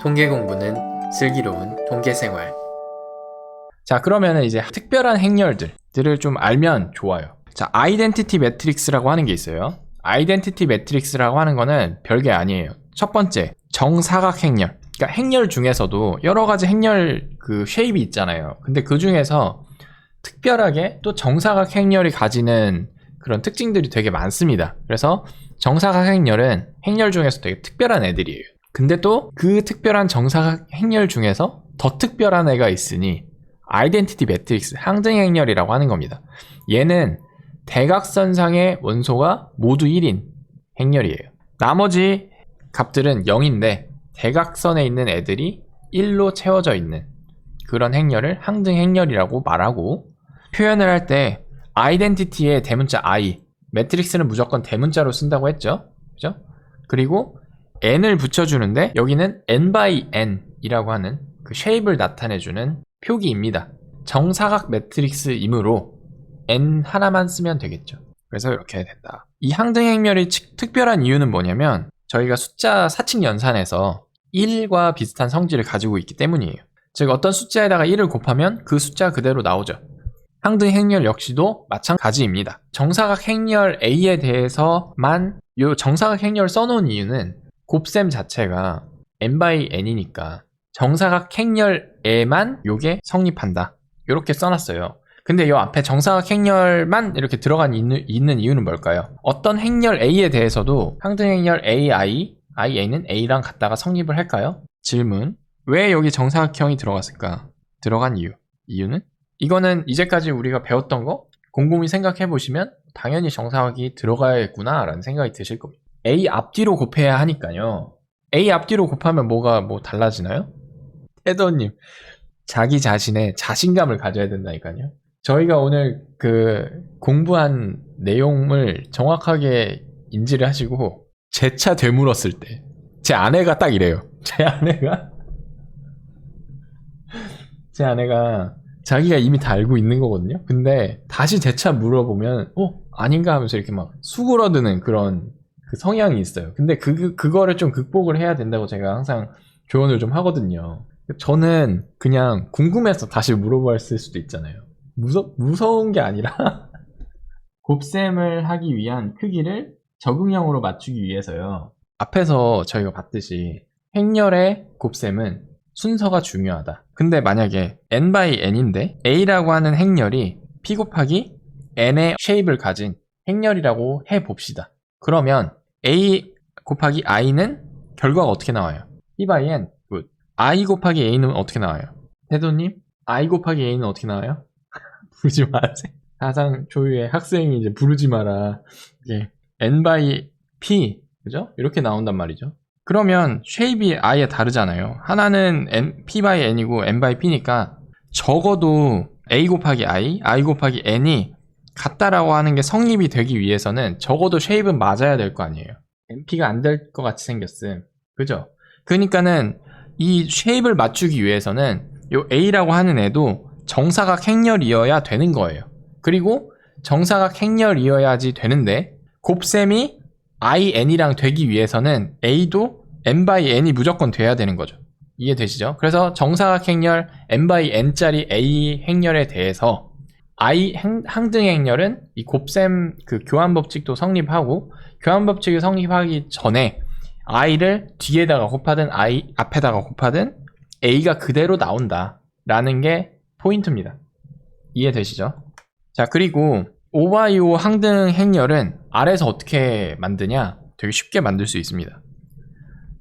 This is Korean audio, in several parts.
통계 공부는 슬기로운 통계생활. 자, 그러면은 이제 특별한 행렬들을 좀 알면 좋아요. 자, 아이덴티티 매트릭스라고 하는 게 있어요. 아이덴티티 매트릭스라고 하는 거는 별게 아니에요. 첫 번째, 정사각 행렬. 그러니까 행렬 중에서도 여러 가지 행렬 그 쉐입이 있잖아요. 근데 그 중에서 특별하게 또 정사각 행렬이 가지는 그런 특징들이 되게 많습니다. 그래서 정사각 행렬은 행렬 중에서 되게 특별한 애들이에요. 근데 또 그 특별한 정사각 행렬 중에서 더 특별한 애가 있으니 아이덴티티 매트릭스, 항등 행렬이라고 하는 겁니다. 얘는 대각선상의 원소가 모두 1인 행렬이에요. 나머지 값들은 0인데 대각선에 있는 애들이 1로 채워져 있는 그런 행렬을 항등 행렬이라고 말하고, 표현을 할 때 아이덴티티의 대문자 I, 매트릭스는 무조건 대문자로 쓴다고 했죠. 그죠? 그리고 n을 붙여주는데 여기는 n by n 이라고 하는 그 쉐입을 나타내주는 표기입니다. 정사각 매트릭스이므로 n 하나만 쓰면 되겠죠. 그래서 이렇게 된다. 이 항등 행렬이 특별한 이유는 뭐냐면 저희가 숫자 사칙 연산에서 1과 비슷한 성질을 가지고 있기 때문이에요. 즉 어떤 숫자에다가 1을 곱하면 그 숫자 그대로 나오죠. 항등 행렬 역시도 마찬가지입니다. 정사각 행렬 A에 대해서만 이 정사각 행렬 써놓은 이유는 곱셈 자체가 n by n이니까 정사각 행렬에만 요게 성립한다. 이렇게 써놨어요. 근데 이 앞에 정사각 행렬만 이렇게 들어간 있는 이유는 뭘까요? 어떤 행렬 A에 대해서도 항등 행렬 AI, IA는 A랑 같다가 성립을 할까요? 질문. 왜 여기 정사각형이 들어갔을까? 들어간 이유는? 이거는 이제까지 우리가 배웠던 거 곰곰이 생각해 보시면 당연히 정사각이 들어가야겠구나 라는 생각이 드실 겁니다. A 앞뒤로 곱해야 하니까요. A 앞뒤로 곱하면 뭐가 달라지나요? 테더님, 자기 자신의 자신감을 가져야 된다니까요. 저희가 오늘 그 공부한 내용을 정확하게 인지를 하시고 제 차 되물었을 때 제 아내가 딱 이래요. 제 아내가 자기가 이미 다 알고 있는 거거든요. 근데 다시 제 차 물어보면 아닌가 하면서 이렇게 막 수그러드는 그런 그 성향이 있어요. 근데 그거를 좀 극복을 해야 된다고 제가 항상 조언을 좀 하거든요. 저는 그냥 궁금해서 다시 물어봤을 수도 있잖아요. 무서운 게 아니라 곱셈을 하기 위한 크기를 적응형으로 맞추기 위해서요. 앞에서 저희가 봤듯이 행렬의 곱셈은 순서가 중요하다. 근데 만약에 n by n인데 A라고 하는 행렬이 P 곱하기 n의 쉐입을 가진 행렬이라고 해봅시다. 그러면 A 곱하기 I는 결과가 어떻게 나와요? P by n. 굿. I 곱하기 A는 어떻게 나와요? 태도님, I 곱하기 A는 어떻게 나와요? 부르지 마세요. 가상 초유의 학생이 이제 부르지 마라. 이게 n by p, 그죠? 이렇게 나온단 말이죠. 그러면 쉐입이 아예 다르잖아요. 하나는 p by n이고 n by p니까 적어도 a 곱하기 i 곱하기 n이 같다라고 하는 게 성립이 되기 위해서는 적어도 쉐입은 맞아야 될 거 아니에요. np가 안 될 것 같이 생겼음. 그죠? 그러니까는 이 쉐입을 맞추기 위해서는 요 a라고 하는 애도 정사각 행렬이어야 되는 거예요. 그리고 정사각 행렬이어야지 되는데 곱셈이 in이랑 되기 위해서는 a도 n by n이 무조건 돼야 되는 거죠. 이해되시죠? 그래서 정사각 행렬 n by n짜리 a 행렬에 대해서 항등 행렬은 이 곱셈 그 교환 법칙도 성립하고, 교환 법칙이 성립하기 전에 i를 뒤에다가 곱하든 i 앞에다가 곱하든 a가 그대로 나온다 라는 게 포인트입니다. 이해되시죠? 자, 그리고 5x5 항등 행렬은 R에서 어떻게 만드냐? 되게 쉽게 만들 수 있습니다.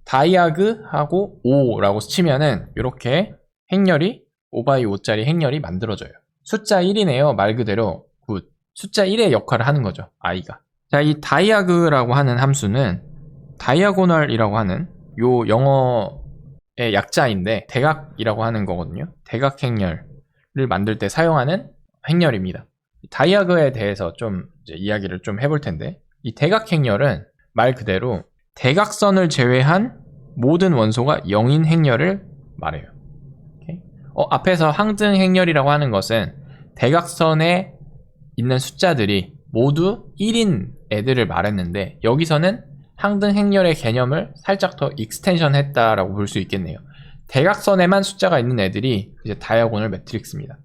다이아그하고 5라고 치면은 이렇게 행렬이 5x5짜리 행렬이 만들어져요. 숫자 1이네요. 말 그대로 굿. 숫자 1의 역할을 하는 거죠. i가. 자, 이 다이아그라고 하는 함수는 다이아고널이라고 하는 요 영어의 약자인데 대각이라고 하는 거거든요. 대각 행렬 를 만들 때 사용하는 행렬입니다. 다이아그에 대해서 좀 이제 이야기를 좀 해볼 텐데, 이 대각 행렬은 말 그대로 대각선을 제외한 모든 원소가 0인 행렬을 말해요. 앞에서 항등 행렬이라고 하는 것은 대각선에 있는 숫자들이 모두 1인 애들을 말했는데, 여기서는 항등 행렬의 개념을 살짝 더 익스텐션 했다라고 볼 수 있겠네요. 대각선에만 숫자가 있는 애들이 이제 다이아고널 매트릭스입니다.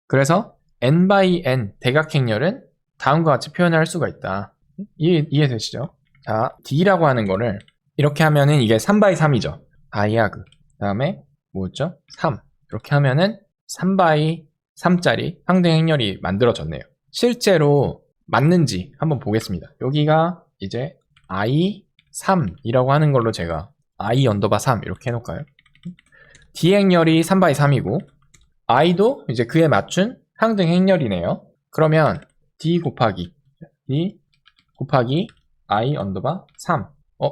그래서 n by n 대각행렬은 다음과 같이 표현할 수가 있다. 이해되시죠? 자, D라고 하는 거를 이렇게 하면은 이게 3 by 3이죠. 다이아그. 그 다음에 뭐였죠? 3. 이렇게 하면은 3 by 3짜리 상등행렬이 만들어졌네요. 실제로 맞는지 한번 보겠습니다. 여기가 이제 I3이라고 하는 걸로 제가 I 언더바 3 이렇게 해놓을까요? D행렬이 3 by 3이고 I도 이제 그에 맞춘 상등행렬이네요. 그러면 D 곱하기 I 언더바 3.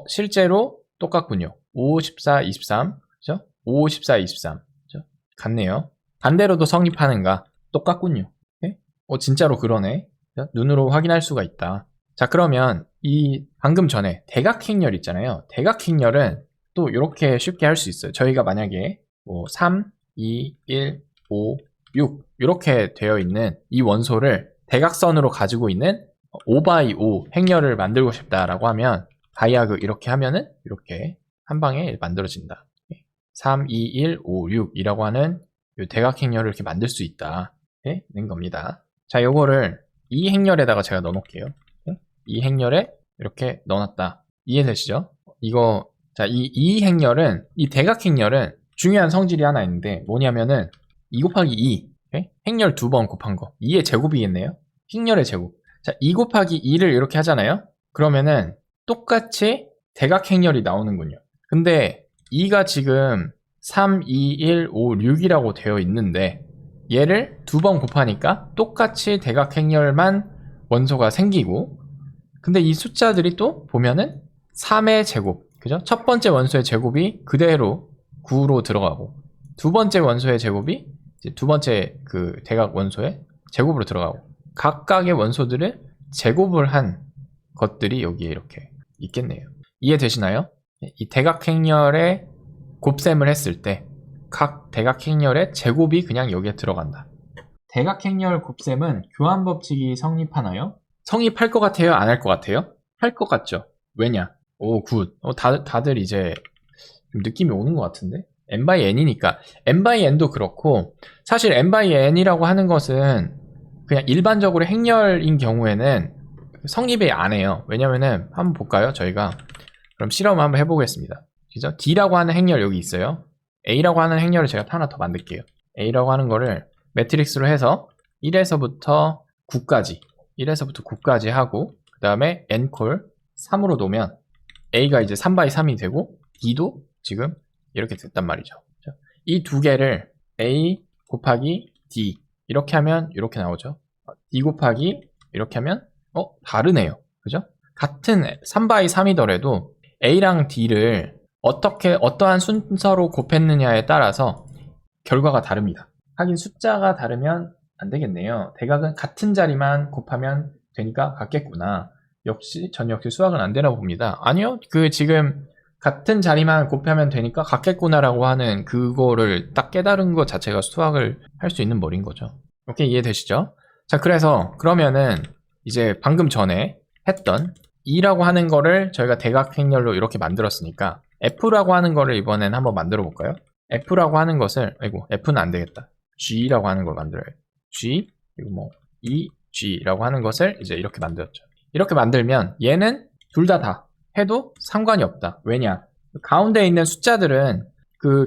실제로 똑같군요. 5, 14, 23. 그죠? 5, 14, 23. 그죠? 같네요. 반대로도 성립하는가? 똑같군요. 네? 진짜로 그러네. 그죠? 눈으로 확인할 수가 있다. 자, 그러면 이 방금 전에 대각행렬 있잖아요. 대각행렬은 또 이렇게 쉽게 할 수 있어요. 저희가 만약에 뭐 3, 2, 1, 5, 6 이렇게 되어 있는 이 원소를 대각선으로 가지고 있는 5x5 행렬을 만들고 싶다라고 하면 다이아그 이렇게 하면은 이렇게 한 방에 만들어진다. 3, 2, 1, 5, 6이라고 하는 이 대각행렬을 이렇게 만들 수 있다. 는 겁니다. 자, 요거를 이 행렬에다가 제가 넣어 놓을게요. 이 행렬에 이렇게 넣어놨다. 이해되시죠? 이거, 자, 이 행렬은, 이 대각행렬은 중요한 성질이 하나 있는데 뭐냐면은 2 곱하기 2. 행렬 2번 곱한 거. 2의 제곱이겠네요. 행렬의 제곱. 자, 2 곱하기 2를 이렇게 하잖아요. 그러면은 똑같이 대각행렬이 나오는군요. 근데 2가 지금 3, 2, 1, 5, 6이라고 되어 있는데 얘를 2번 곱하니까 똑같이 대각행렬만 원소가 생기고, 근데 이 숫자들이 또 보면은 3의 제곱, 그죠? 첫 번째 원소의 제곱이 그대로 9로 들어가고, 두 번째 원소의 제곱이 이제 두 번째 그 대각 원소의 제곱으로 들어가고, 각각의 원소들을 제곱을 한 것들이 여기에 이렇게 있겠네요. 이해되시나요? 이 대각행렬의 곱셈을 했을 때 각 대각행렬의 제곱이 그냥 여기에 들어간다. 대각행렬 곱셈은 교환 법칙이 성립하나요? 성립할 것 같아요? 안 할 것 같아요? 할 것 같죠? 왜냐? 오, 굿. 다들 이제 좀 느낌이 오는 것 같은데? n by n이니까. n by n도 그렇고, 사실 n by n이라고 하는 것은 그냥 일반적으로 행렬인 경우에는 성립이 안 해요. 왜냐면은 한번 볼까요? 저희가 그럼 실험을 한번 해보겠습니다. 그죠? D라고 하는 행렬 여기 있어요. A라고 하는 행렬을 제가 하나 더 만들게요. A라고 하는 거를 매트릭스로 해서 1에서부터 9까지 하고, 그 다음에 n콜 3으로 놓으면 A가 이제 3 by 3이 되고 D도 지금 이렇게 됐단 말이죠. 이 두 개를 A 곱하기 D 이렇게 하면 이렇게 나오죠. D 곱하기 이렇게 하면 다르네요. 그죠? 같은 3 by 3이더라도 A랑 D를 어떠한 순서로 곱했느냐에 따라서 결과가 다릅니다. 하긴 숫자가 다르면 안 되겠네요. 대각은 같은 자리만 곱하면 되니까 같겠구나. 전 역시 수학은 안 되나 봅니다. 아니요. 지금 같은 자리만 곱하면 되니까 같겠구나라고 하는 그거를 딱 깨달은 것 자체가 수학을 할 수 있는 머리인 거죠. 오케이, 이해되시죠? 자, 그러면은 이제 방금 전에 했던 E라고 하는 거를 저희가 대각행렬로 이렇게 만들었으니까 F라고 하는 거를 이번엔 한번 만들어 볼까요? F라고 하는 것을, F는 안 되겠다. G라고 하는 걸 만들어요. G, 그리고 G라고 하는 것을 이제 이렇게 만들었죠. 이렇게 만들면 얘는 둘 다 해도 상관이 없다. 왜냐? 가운데 있는 숫자들은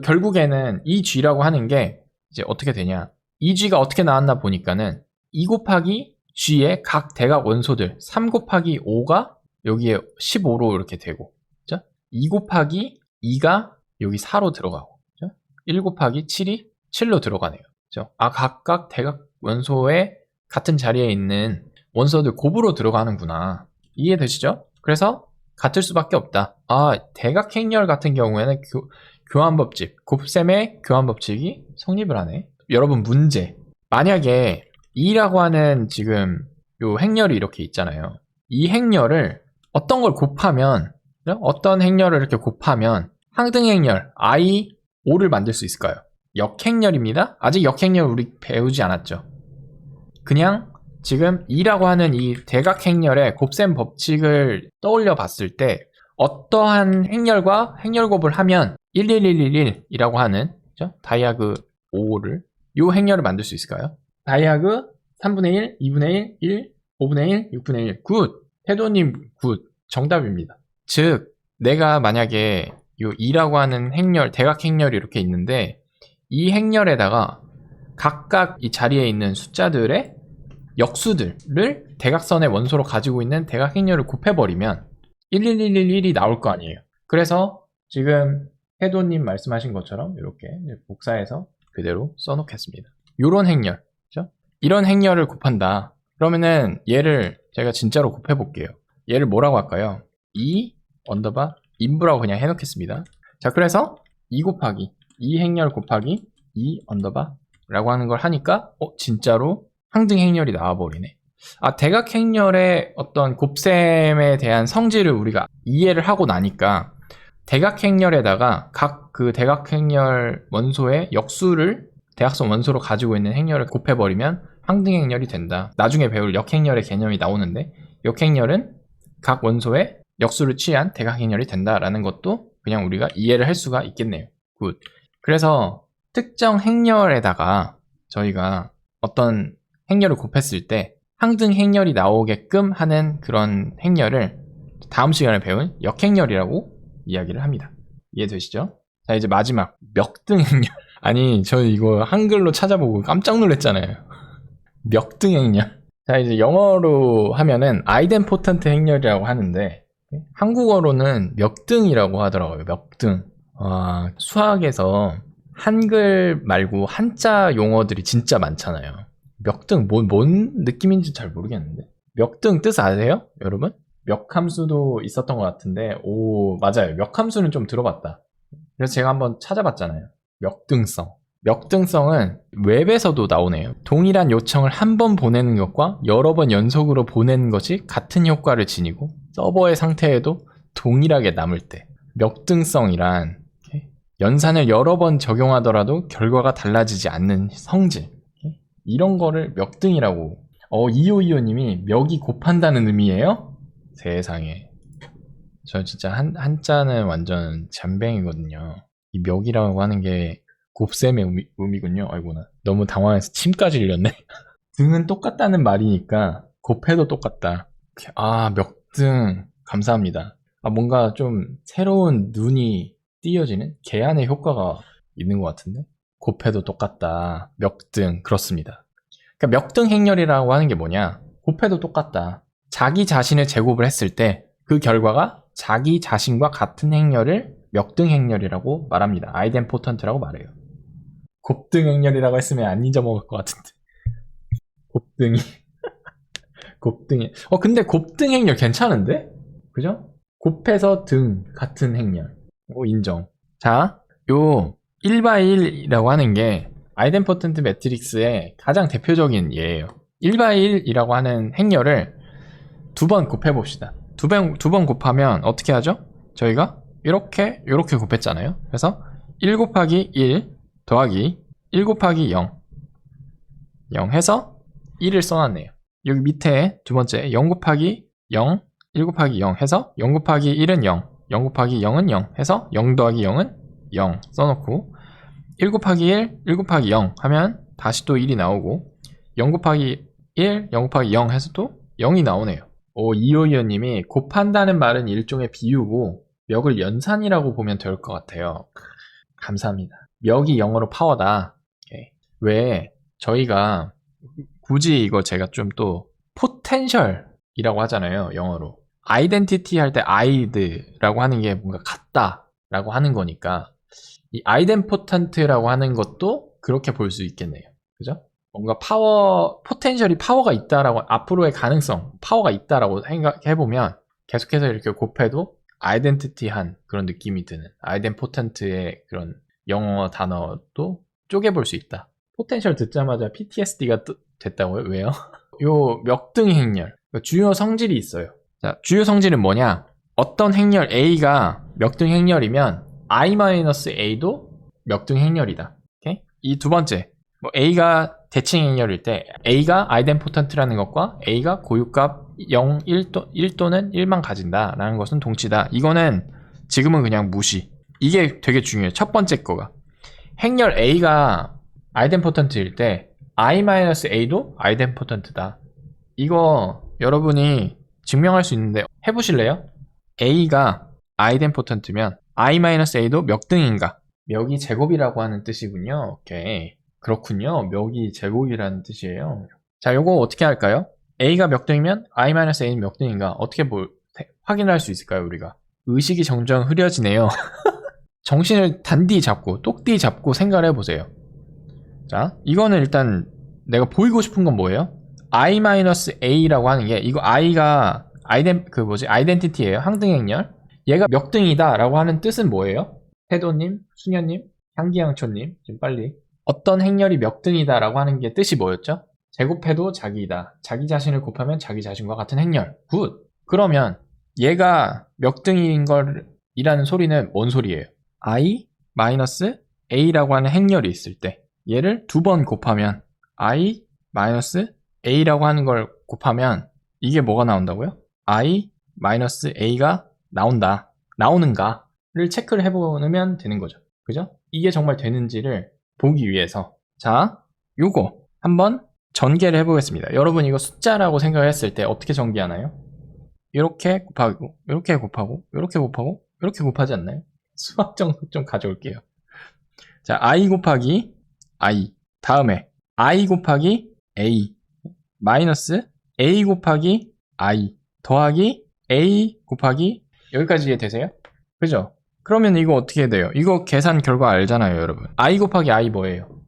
결국에는 이 G라고 하는 게 이제 어떻게 되냐? 이 G가 어떻게 나왔나 보니까는 2 곱하기 G의 각 대각 원소들 3 곱하기 5가 여기에 15로 이렇게 되고, 그죠? 2 곱하기 2가 여기 4로 들어가고, 그죠? 1 곱하기 7이 7로 들어가네요. 그죠? 각각 대각 원소의 같은 자리에 있는 원소들 곱으로 들어가는구나. 이해되시죠? 그래서 같을 수밖에 없다. 대각행렬 같은 경우에는 교환법칙, 곱셈의 교환법칙이 성립을 하네. 여러분, 문제. 만약에 2라고 하는 지금 요 행렬이 이렇게 있잖아요. 이 행렬을 어떤 걸 곱하면, 어떤 행렬을 이렇게 곱하면 상등행렬 I5를 만들 수 있을까요? 역행렬입니다. 아직 역행렬 우리 배우지 않았죠. 그냥 지금 2라고 하는 이 대각행렬의 곱셈 법칙을 떠올려 봤을 때 어떠한 행렬과 행렬곱을 하면 11111이라고 하는 그죠? 다이아그 5를 요 행렬을 만들 수 있을까요? 다이아그 3분의 1, 2분의 1, 1, 5분의 1, 6분의 1. 굿! 태도님 굿! 정답입니다. 즉 내가 만약에 요 2라고 하는 행렬, 대각 행렬이 이렇게 있는데 이 행렬에다가 각각 이 자리에 있는 숫자들의 역수들을 대각선의 원소로 가지고 있는 대각 행렬을 곱해버리면 11111이 나올 거 아니에요. 그래서 지금 해도님 말씀하신 것처럼 이렇게 복사해서 그대로 써놓겠습니다. 요런 행렬, 그죠? 이런 행렬을 곱한다. 그러면은 얘를 제가 진짜로 곱해볼게요. 얘를 뭐라고 할까요? 2 언더바 인부라고 그냥 해놓겠습니다. 자, 그래서 2 곱하기 2 행렬 곱하기 2 언더바 라고 하는 걸 하니까 진짜로 항등 행렬이 나와버리네. 대각 행렬의 어떤 곱셈에 대한 성질을 우리가 이해를 하고 나니까 대각 행렬에다가 각 그 대각 행렬 원소의 역수를 대각선 원소로 가지고 있는 행렬을 곱해버리면 항등 행렬이 된다. 나중에 배울 역행렬의 개념이 나오는데 역행렬은 각 원소의 역수를 취한 대각 행렬이 된다라는 것도 그냥 우리가 이해를 할 수가 있겠네요. 굿. 그래서 특정 행렬에다가 저희가 어떤 행렬을 곱했을 때 항등 행렬이 나오게끔 하는 그런 행렬을 다음 시간에 배운 역행렬이라고 이야기를 합니다. 이해되시죠? 자, 이제 마지막 멱등 행렬. 아니, 저 이거 한글로 찾아보고 깜짝 놀랐잖아요. 멱등 행렬. 자, 이제 영어로 하면은 아이덴포턴트 행렬이라고 하는데 한국어로는 멱등이라고 하더라고요. 멱등. 수학에서 한글 말고 한자 용어들이 진짜 많잖아요. 멱등 뭔 느낌인지 잘 모르겠는데. 멱등 뜻 아세요? 여러분? 멱함수도 있었던 것 같은데 오 맞아요. 멱함수는 좀 들어봤다. 그래서 제가 한번 찾아봤잖아요. 멱등성. 멱등성은 웹에서도 나오네요. 동일한 요청을 한 번 보내는 것과 여러 번 연속으로 보내는 것이 같은 효과를 지니고 서버의 상태에도 동일하게 남을 때 멱등성이란 연산을 여러 번 적용하더라도 결과가 달라지지 않는 성질 이런 거를 멱등이라고 이호이호님이 멱이 곱한다는 의미예요? 세상에 저 진짜 한자는 완전 잠뱅이거든요. 이 멱이라고 하는 게 곱셈의 의미군요. 아이고나 너무 당황해서 침까지 흘렸네. 등은 똑같다는 말이니까 곱해도 똑같다. 멱등 감사합니다. 뭔가 좀 새로운 눈이 띄어지는 개안의 효과가 있는 것 같은데 곱해도 똑같다. 멱등 그렇습니다. 그러니까 멱등 행렬이라고 하는 게 뭐냐? 곱해도 똑같다. 자기 자신을 제곱을 했을 때 그 결과가 자기 자신과 같은 행렬을 멱등 행렬이라고 말합니다. 아이덴포턴트라고 말해요. 곱등 행렬이라고 했으면 안 잊어먹을 것 같은데. 곱등이. 곱등이. 근데 곱등 행렬 괜찮은데? 그죠? 곱해서 등 같은 행렬. 인정. 자, 요 1x1이라고 하는 게 아이덴포턴트 매트릭스의 가장 대표적인 예예요. 1x1이라고 하는 행렬을 두 번 곱해봅시다. 두 번 곱하면 어떻게 하죠? 저희가 이렇게 곱했잖아요. 그래서 1 곱하기 1 더하기 1 곱하기 0 해서 1을 써놨네요. 여기 밑에 두 번째 0 곱하기 0 1 곱하기 0 해서 0 곱하기 1은 0 0 곱하기 0은 0 해서 0 더하기 0은 0 써놓고 1 곱하기 1 곱하기 0 하면 다시 또 1이 나오고 0 곱하기 1 0 곱하기 0 해서 또 0이 나오네요. 이호이호님이 곱한다는 말은 일종의 비유고 멱을 연산이라고 보면 될 것 같아요. 감사합니다. 멱이 영어로 파워다. 왜 저희가 굳이 이거 제가 좀 또 포텐셜이라고 하잖아요. 영어로. 아이덴티티 할 때 아이드라고 하는 게 뭔가 같다 라고 하는 거니까 이 아이덴포턴트라고 하는 것도 그렇게 볼 수 있겠네요. 그죠? 뭔가 포텐셜이 파워가 있다라고, 앞으로의 가능성, 파워가 있다라고 생각해보면 계속해서 이렇게 곱해도 아이덴티티한 그런 느낌이 드는 아이덴포턴트의 그런 영어 단어도 쪼개볼 수 있다. 포텐셜 듣자마자 PTSD가 됐다고요? 왜요? 요 멱등 행렬, 주요 성질이 있어요. 자, 주요 성질은 뭐냐? 어떤 행렬 A가 멱등 행렬이면 I-A도 멱등 행렬이다. 이 두 번째, A가 대칭 행렬일 때 A가 아이덴포턴트라는 것과 A가 고유값 0, 1 또는 1만 가진다 라는 것은 동치다. 이거는 지금은 그냥 무시. 이게 되게 중요해요. 첫 번째 거가. 행렬 A가 아이덴포턴트일 때 I-A도 아이덴포턴트다. 이거 여러분이 증명할 수 있는데 해보실래요? A가 아이덴포턴트면 I-A도 몇 등인가? 몇이 제곱이라고 하는 뜻이군요. 오케이. 그렇군요. 몇이 제곱이라는 뜻이에요. 자, 요거 어떻게 할까요? A가 몇 등이면 I-A는 몇 등인가? 어떻게 확인할 수 있을까요, 우리가? 의식이 점점 흐려지네요. 정신을 단디 잡고, 똑띠 잡고 생각을 해보세요. 자, 이거는 일단 내가 보이고 싶은 건 뭐예요? I-A라고 하는 게, 이거 I가 아이덴티티예요. 항등행렬. 얘가 몇 등이다 라고 하는 뜻은 뭐예요? 태도님, 수녀님, 향기양초님, 지금 빨리. 어떤 행렬이 몇 등이다 라고 하는 게 뜻이 뭐였죠? 제곱해도 자기이다. 자기 자신을 곱하면 자기 자신과 같은 행렬. 굿! 그러면 얘가 몇 등인 이라는 소리는 뭔 소리예요? I-A라고 하는 행렬이 있을 때 얘를 두 번 곱하면 I-A라고 하는 걸 곱하면 이게 뭐가 나온다고요? I-A가 나온다. 나오는가를 체크를 해보면 되는 거죠. 그죠? 이게 정말 되는지를 보기 위해서 자, 요거 한번 전개를 해보겠습니다. 여러분 이거 숫자라고 생각을 했을 때 어떻게 전개하나요? 이렇게 곱하고, 이렇게 곱하고, 이렇게 곱하고, 이렇게 곱하지 않나요? 수학 정석 좀 가져올게요. 자, I 곱하기 I 다음에 I 곱하기 A 마이너스 A 곱하기 I 더하기 A 곱하기 여기까지 이해되세요? 그죠? 그러면 이거 어떻게 돼요? 이거 계산 결과 알잖아요, 여러분. I 곱하기 I 뭐예요?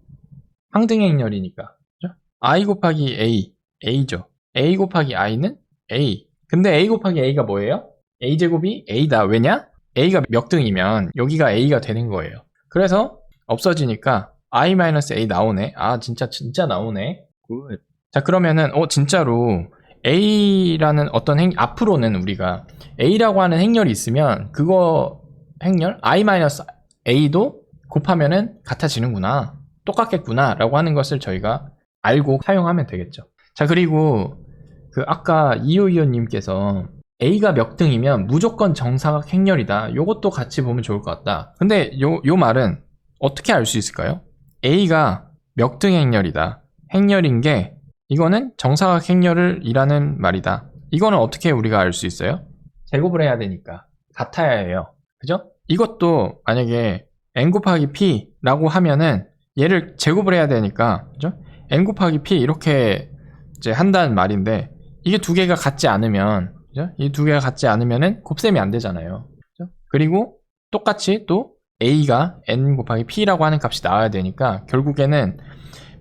항등행렬이니까. 그죠? I 곱하기 A, A죠. A 곱하기 I는 A. 근데 A 곱하기 A가 뭐예요? A제곱이 A다. 왜냐? A가 몇 등이면 여기가 A가 되는 거예요. 그래서 없어지니까 I-A 나오네. 아, 진짜 나오네. 굿. 자, 그러면은 진짜로 A라는 어떤 앞으로는 우리가 A라고 하는 행렬이 있으면 그거 행렬 I-A도 곱하면은 같아지는구나. 똑같겠구나 라고 하는 것을 저희가 알고 사용하면 되겠죠. 자, 그리고 아까 이호이호님께서 A가 몇 등이면 무조건 정사각 행렬이다. 요것도 같이 보면 좋을 것 같다. 근데 요 말은 어떻게 알 수 있을까요? A가 몇 등 행렬이다. 행렬인 게 이거는 정사각 행렬이라는 말이다. 이거는 어떻게 우리가 알 수 있어요? 제곱을 해야 되니까 같아야 해요. 그죠? 이것도 만약에 n 곱하기 p라고 하면은 얘를 제곱을 해야 되니까 그죠? n 곱하기 p 이렇게 이제 한다는 말인데 이게 두 개가 같지 않으면 그죠? 이 두 개가 같지 않으면은 곱셈이 안 되잖아요. 그죠? 그리고 똑같이 또 a가 n 곱하기 p라고 하는 값이 나와야 되니까 결국에는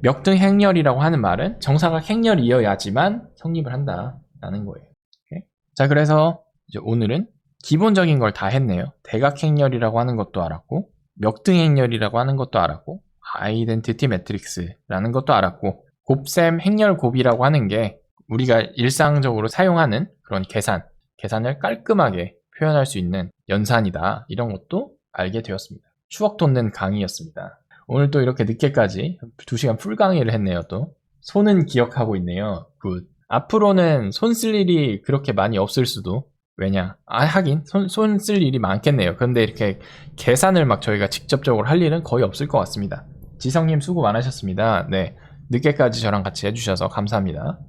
몇 등 행렬이라고 하는 말은 정사각 행렬이어야지만 성립을 한다라는 거예요. 오케이? 자, 그래서 이제 오늘은 기본적인 걸 다 했네요. 대각 행렬이라고 하는 것도 알았고, 몇 등 행렬이라고 하는 것도 알았고, 아이덴티티 매트릭스라는 것도 알았고, 곱셈 행렬 곱이라고 하는 게 우리가 일상적으로 사용하는 그런 계산을 깔끔하게 표현할 수 있는 연산이다. 이런 것도 알게 되었습니다. 추억 돋는 강의였습니다. 오늘 또 이렇게 늦게까지 2시간 풀 강의를 했네요. 또 손은 기억하고 있네요. 굿. 앞으로는 손 쓸 일이 그렇게 많이 없을 수도. 왜냐? 하긴 손 쓸 일이 많겠네요. 그런데 이렇게 계산을 막 저희가 직접적으로 할 일은 거의 없을 것 같습니다. 지성님 수고 많으셨습니다. 네, 늦게까지 저랑 같이 해주셔서 감사합니다.